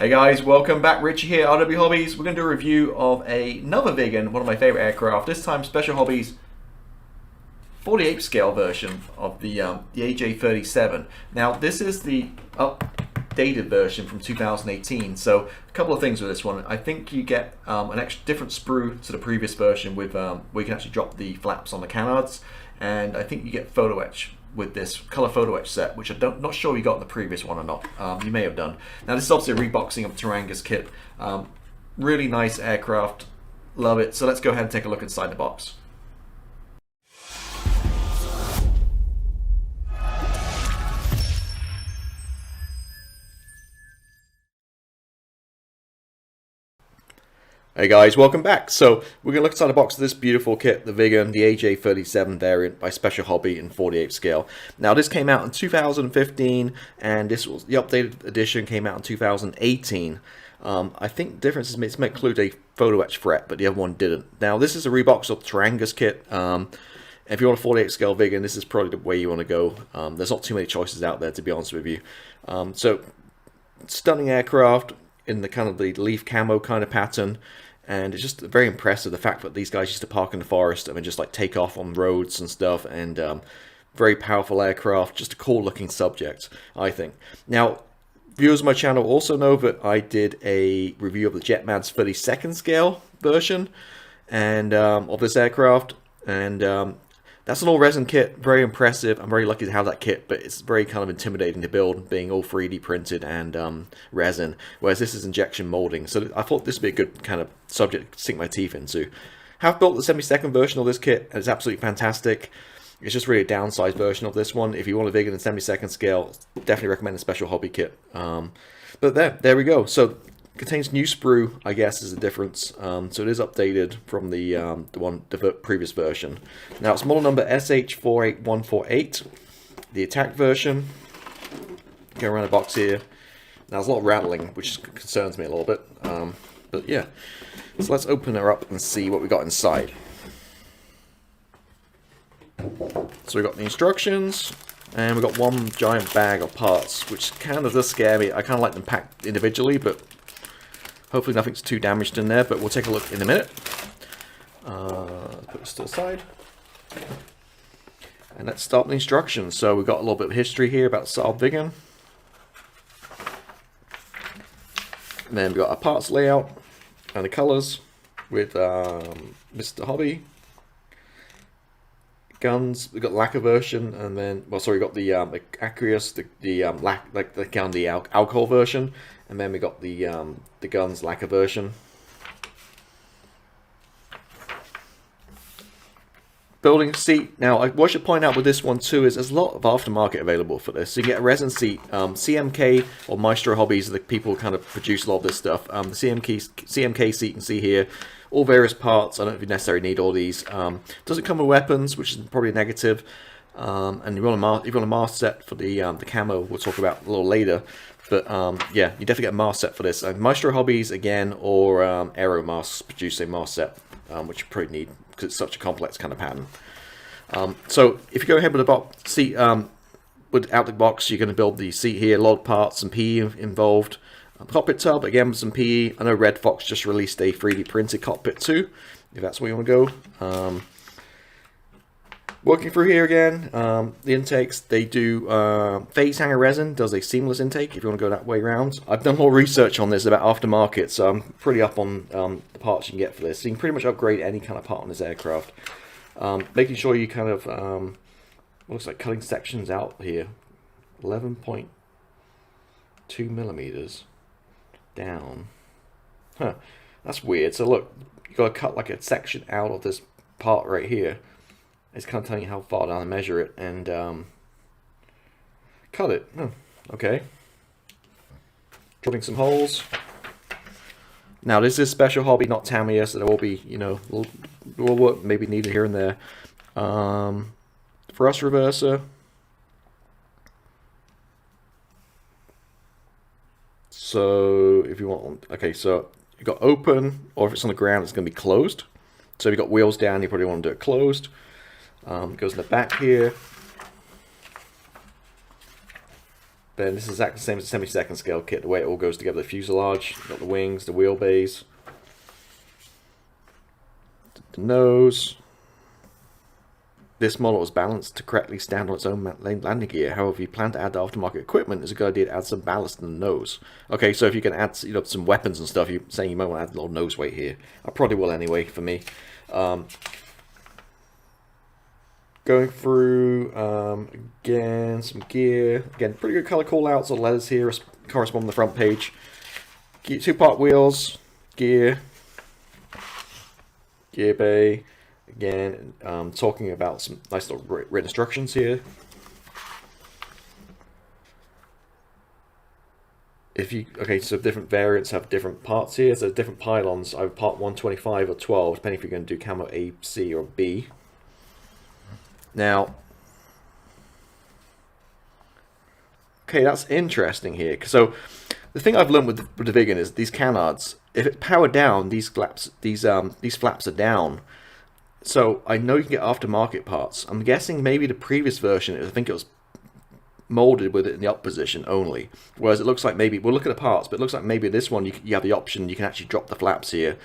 Hey guys, welcome back. Richie here, RW Hobbies. We're going to do a review of another Viggen, one of my favorite aircraft. This time, Special Hobbies 48 scale version of the AJ-37. Now, this is the updated version from 2018. So, a couple of things with this one. I think you get an extra different sprue to the previous version with where you can actually drop the flaps on the canards, and I think you get photo etch with this color photo etch set, which I'm not sure you got in the previous one or not. You may have done. Now this is obviously a reboxing of the Tarangus kit. Really nice aircraft, love it. So let's go ahead and take a look inside the box. Hey guys, welcome back. So we're going to look inside the box of this beautiful kit, the Viggen, the AJ-37 variant by Special Hobby in 48 scale. Now this came out in 2015 and this was the updated edition came out in 2018. I think the difference is it may include a photo etch fret, but the other one didn't. Now this is a rebox of the Tarangus kit. If you want a 48 scale Viggen, this is probably the way you want to go. There's not too many choices out there, to be honest with you. So stunning aircraft in the kind of the leaf camo kind of pattern. And it's just very impressive, the fact that these guys used to park in the forest and just like take off on roads and stuff, and very powerful aircraft, just a cool looking subject, I think. Now, viewers of my channel also know that I did a review of the Jetman's 32nd scale version and of this aircraft, and that's an all resin kit, very impressive. I'm very lucky to have that kit, but it's very kind of intimidating to build, being all 3D printed and resin, whereas this is injection molding. So I thought this would be a good kind of subject to sink my teeth into. Have built the 72nd version of this kit, and it's absolutely fantastic. It's just really a downsized version of this one. If you want a Viggen in 72nd scale, definitely recommend a Special Hobby kit. But there we go. So contains new sprue, I guess, is the difference. So it is updated from the previous version. Now it's model number SH48148, the attack version. Go around the box here. Now there's a lot of rattling, which concerns me a little bit. But yeah, so let's open her up and see what we got inside. So we got the instructions, and we got one giant bag of parts, which kind of does scare me. I kind of like them packed individually, but hopefully nothing's too damaged in there, but we'll take a look in a minute. Put this to the side. And let's start the instructions. So we've got a little bit of history here about Saab Viggen. And then we've got our parts layout and the colours with Mr. Hobby. Guns, we've got lacquer version, and then, well, sorry, we got the aqueous, the alcohol version, and then we got the guns lacquer version. Building seat. Now, what I should point out with this one too is there's a lot of aftermarket available for this. So you get a resin seat. CMK or Maestro Hobbies are the people who kind of produce a lot of this stuff. The CMK seat you can see here. All various parts. I don't know if you necessarily need all these. Doesn't come with weapons, which is probably a negative. And if you want a mask set for the camo, we'll talk about a little later. But yeah, you definitely get a mask set for this. Maestro Hobbies again, or Aero Masks produce a mask set, which you probably need because it's such a complex kind of pattern. So if you go ahead with the box seat, without the box, you're going to build the seat here. A lot of parts and PE involved. Cockpit tub, again with some PE. I know Red Fox just released a 3D printed cockpit too, if that's where you want to go. Working through here again, the intakes, they do phase hanger resin, does a seamless intake if you want to go that way around. I've done more research on this about aftermarket, so I'm pretty up on the parts you can get for this. So you can pretty much upgrade any kind of part on this aircraft. Making sure you kind of, looks like cutting sections out here, 11.2 millimeters. Down. Huh, that's weird. So look, you got to cut like a section out of this part right here. It's kind of telling you how far down to measure it and cut it. Oh, okay. Drilling some holes. Now this is Special Hobby, not Tamiya, so there will be, you know, little work maybe needed here and there. Thrust reverser. So if you want, okay, so you've got open, or if it's on the ground, it's going to be closed. So if you've got wheels down, you probably want to do it closed. It goes in the back here. Then this is exactly the same as a 72nd scale kit, the way it all goes together. The fuselage, got the wings, the wheelbase, the nose. This model is balanced to correctly stand on its own landing gear. However, if you plan to add the aftermarket equipment, it's a good idea to add some ballast in the nose. Okay, so if you can add, some weapons and stuff, you're saying you might want to add a little nose weight here. I probably will anyway, for me. Going through, again, some gear. Again, pretty good color callouts. The letters here correspond to the front page. 2-part wheels, gear bay. Again, talking about some nice little written instructions here. Okay, so different variants have different parts here. So different pylons, either part 125 or 12, depending if you're going to do camo A, C, or B. Now, okay, that's interesting here. So the thing I've learned with the Viggen is these canards, if it's powered down, these flaps are down. So I know you can get aftermarket parts. I'm guessing maybe the previous version, I think it was molded with it in the up position only. Whereas it looks like maybe, we'll look at the parts, but it looks like maybe this one you have the option, you can actually drop the flaps here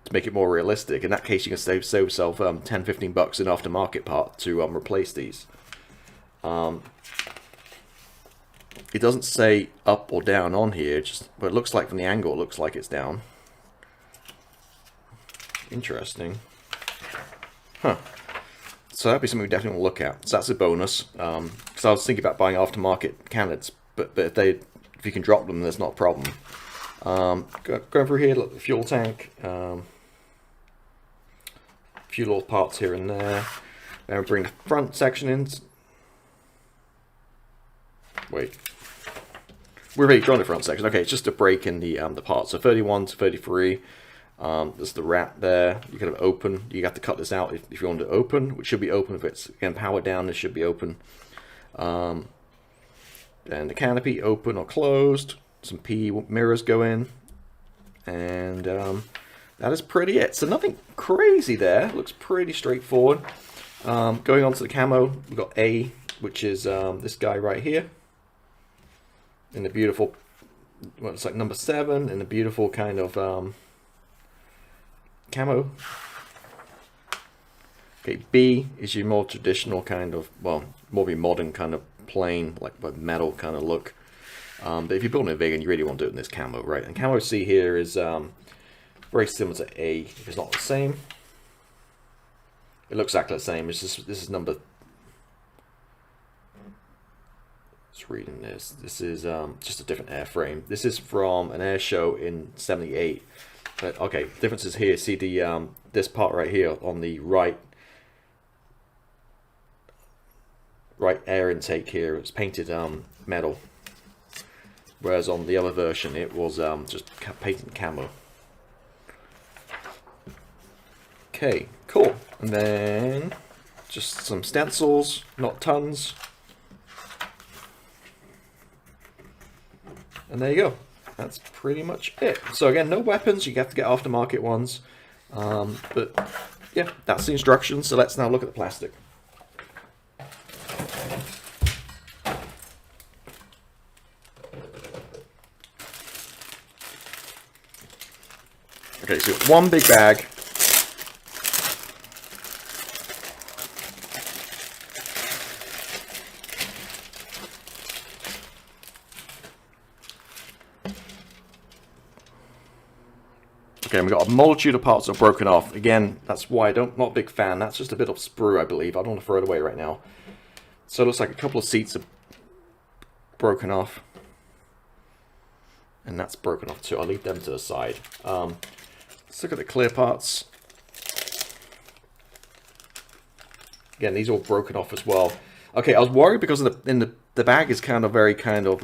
to make it more realistic. In that case, you can save yourself 10-15 bucks in aftermarket part to replace these. It doesn't say up or down on here, but it looks like from the angle, it looks like it's down. Interesting. Huh. So that'd be something we definitely want to look at. So that's a bonus. Because I was thinking about buying aftermarket Canards, but if you can drop them, there's not a problem. Going through here, look, the fuel tank. A few little parts here and there. Then we bring the front section in. Wait. We're already drawn the front section. Okay, it's just a break in the parts. So 31 to 33. There's the wrap there. You kind of open. You have to cut this out if you want to open, which should be open. If it's again powered down, this should be open. Then the canopy, open or closed. Some P mirrors go in, and that is pretty it. So nothing crazy there. Looks pretty straightforward. Going on to the camo, we've got A, which is this guy right here, in the beautiful, well, it's like number 7, in the beautiful kind of camo. Okay, B is your more traditional kind of, well, more of your modern kind of plain, like metal kind of look. But if you're building a Viggen, you really want to do it in this camo, right? And camo C here is very similar to A, if it's not the same. It looks exactly the same. It's just, this is number. Just reading this. This is just a different airframe. This is from an air show in '78. But okay, differences here. See the this part right here on the right air intake here. It's painted metal, whereas on the other version it was just painted camo. Okay, cool. And then just some stencils, not tons. And there you go. That's pretty much it. So again, no weapons. You have to get aftermarket ones. But yeah, that's the instructions. So let's now look at the plastic. Okay, so one big bag. Okay, we've got a multitude of parts that are broken off. Again, that's why not a big fan. That's just a bit of sprue, I believe. I don't want to throw it away right now. So it looks like a couple of seats are broken off. And that's broken off too. I'll leave them to the side. Let's look at the clear parts. Again, these are all broken off as well. Okay, I was worried because the bag is kind of very kind of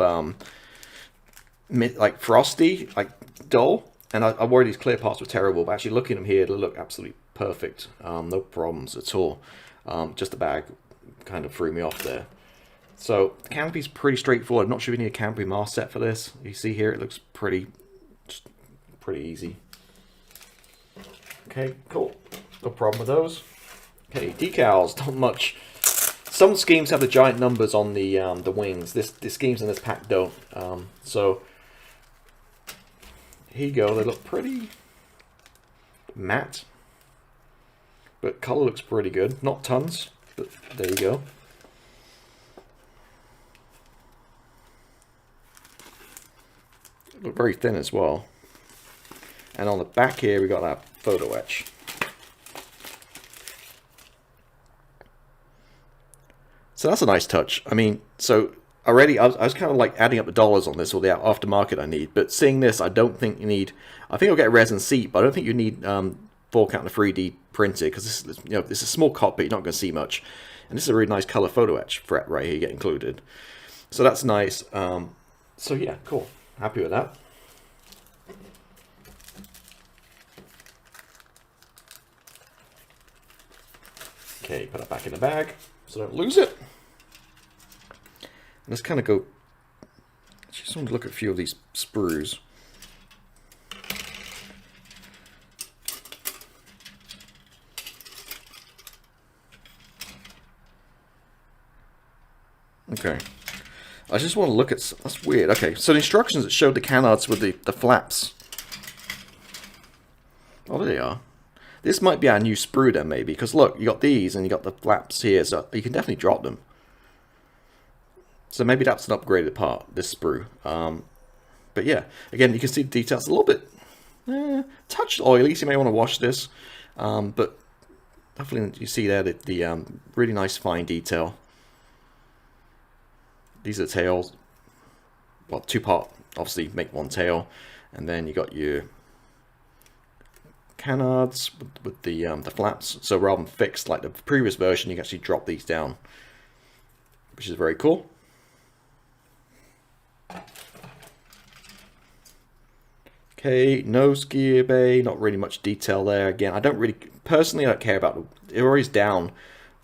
like frosty, like dull. And I worried these clear parts were terrible, but actually looking at them here, they look absolutely perfect. No problems at all. Just the bag kind of threw me off there. So the canopy's pretty straightforward. I'm not sure if you need a canopy mast set for this. You see here, it looks pretty easy. Okay, cool. No problem with those. Okay, decals, not much Some schemes have the giant numbers on the wings. The schemes in this pack don't. So here you go. They look pretty matte, but color looks pretty good. Not tons, but there you go. Look very thin as well. And on the back here we got that photo etch. So that's a nice touch. I mean, so already I was kind of like adding up the dollars on this, or the aftermarket I need. But seeing this, I don't think you need. I think I'll get a resin seat, but I don't think you need 4K and 3D printed, because this is, you know, this is a small copy. You're not going to see much. And this is a really nice color photo etch fret right here, get included. So that's nice. So yeah, cool. Happy with that. Okay, put it back in the bag so don't lose it. Let's kind of go. I just want to look at a few of these sprues. Okay. I just want to look at. That's weird. Okay, so the instructions that showed the canards with the flaps. Oh, there they are. This might be our new sprue then, maybe, because look, you got these and you got the flaps here, so you can definitely drop them. So maybe that's an upgraded part, this sprue. But yeah, again, you can see the details a little bit touched oily, so you may want to wash this. But definitely you see there the really nice fine detail. These are the tails. Well, two-part, obviously, make one tail, and then you got your canards with the flaps. So rather than fixed like the previous version, you can actually drop these down, which is very cool. Okay, nose gear bay, not really much detail there. Again, I don't really, personally, I don't care about it. Always down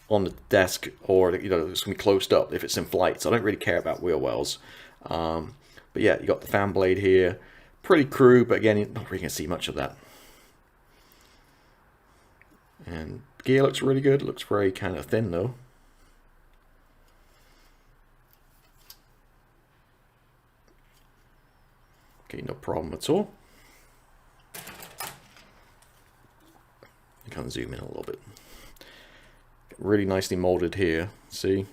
on the desk, or you know, it's gonna be closed up if it's in flight. So I don't really care about wheel wells. But yeah, you got the fan blade here, pretty crude, but again, you're not really gonna see much of that. And gear looks really good. Looks very kind of thin though. Okay, no problem at all. You can zoom in a little bit. Really nicely molded here. See?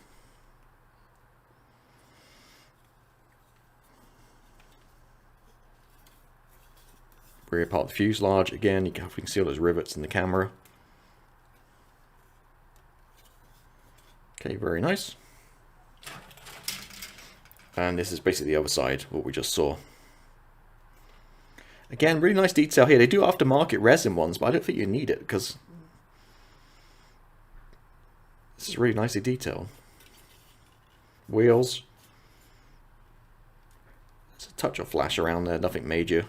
Rear part of the fuselage. Again, you can see all those rivets in the camera. Okay, very nice. And this is basically the other side, what we just saw. Again, really nice detail here. They do aftermarket resin ones, but I don't think you need it because this is really nicely detailed. Wheels. There's a touch of flash around there, nothing major.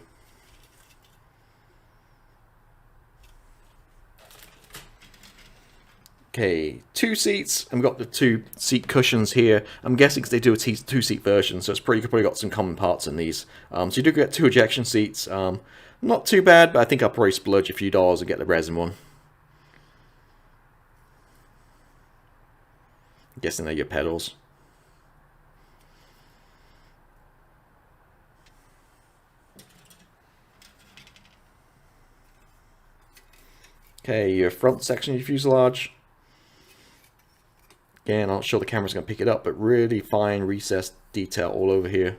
Okay, 2 seats, and we've got the 2 seat cushions here. I'm guessing because they do a 2-seat version, so it's pretty, you've probably got some common parts in these. So you do get 2 ejection seats. Not too bad, but I think I'll probably splurge a few dollars and get the resin one. I'm guessing they're your pedals. Okay, your front section of your fuselage. Again, I'm not sure the camera's going to pick it up, but really fine recessed detail all over here.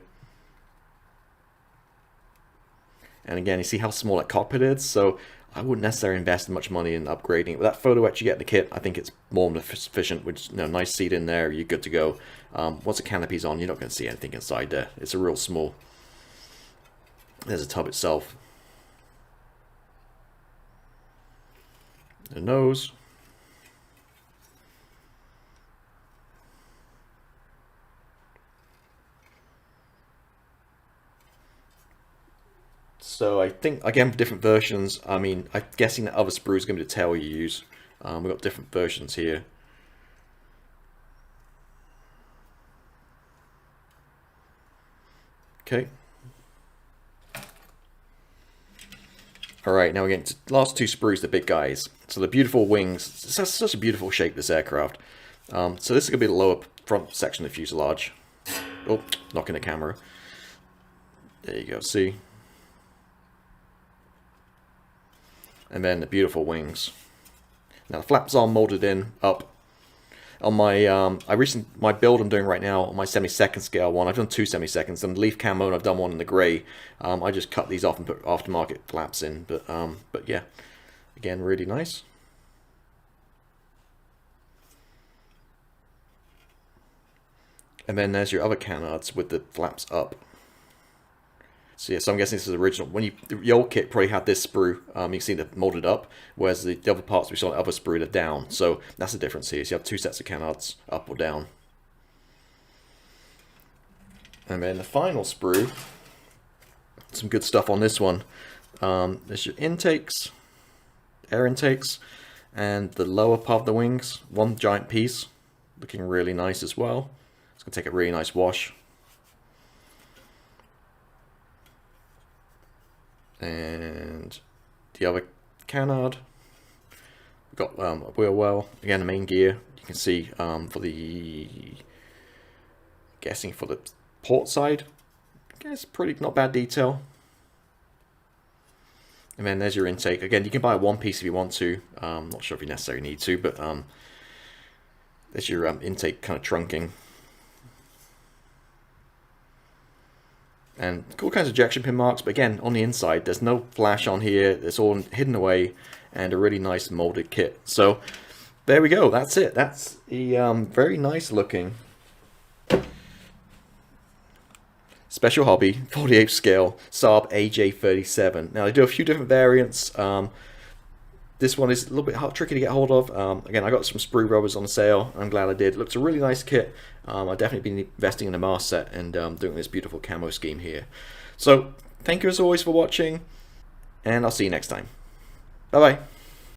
And again, you see how small that cockpit is, so I wouldn't necessarily invest much money in upgrading it. With that photo etch you get in the kit, I think it's more than sufficient. With, you know, nice seat in there, you're good to go. Once the canopy's on, you're not going to see anything inside there. It's a real small. There's a tub itself. The nose. So I think, again, different versions. I mean, I'm guessing that other sprue is going to be the tail you use. We've got different versions here. Okay. Alright, now we're getting to the last 2 sprues, the big guys. So the beautiful wings. It's such a beautiful shape, this aircraft. So this is going to be the lower front section of the fuselage. Oh, knocking the camera. There you go, see? And then the beautiful wings. Now the flaps are molded in up. On my my build I'm doing right now on my 72nd scale one, I've done 2 72nds, and leaf camo, and I've done one in the grey. I just cut these off and put aftermarket flaps in, but yeah, again, really nice. And then there's your other canards with the flaps up. So yeah, so I'm guessing this is original. When the old kit probably had this sprue, you can see it molded up, whereas the other parts we saw in the other sprue are down. So that's the difference here. So you have 2 sets of canards, up or down. And then the final sprue, some good stuff on this one. There's your intakes, air intakes, and the lower part of the wings. One giant piece, looking really nice as well. It's going to take a really nice wash. And the other canard, we've got a wheel well, again the main gear, you can see for the, guessing for the port side, I guess pretty not bad detail. And then there's your intake. Again, you can buy one piece if you want to, not sure if you necessarily need to, but there's your intake kind of trunking. And all kinds of ejection pin marks, but again, on the inside, there's no flash on here. It's all hidden away, and a really nice molded kit. So, there we go. That's it. That's the very nice looking Special Hobby 48 scale Saab AJ-37. Now, they do a few different variants. This one is a little bit tricky to get hold of. Again, I got some sprue rubbers on sale. I'm glad I did. It looks a really nice kit. I've definitely been investing in the mask set and doing this beautiful camo scheme here. So, thank you as always for watching, and I'll see you next time. Bye-bye.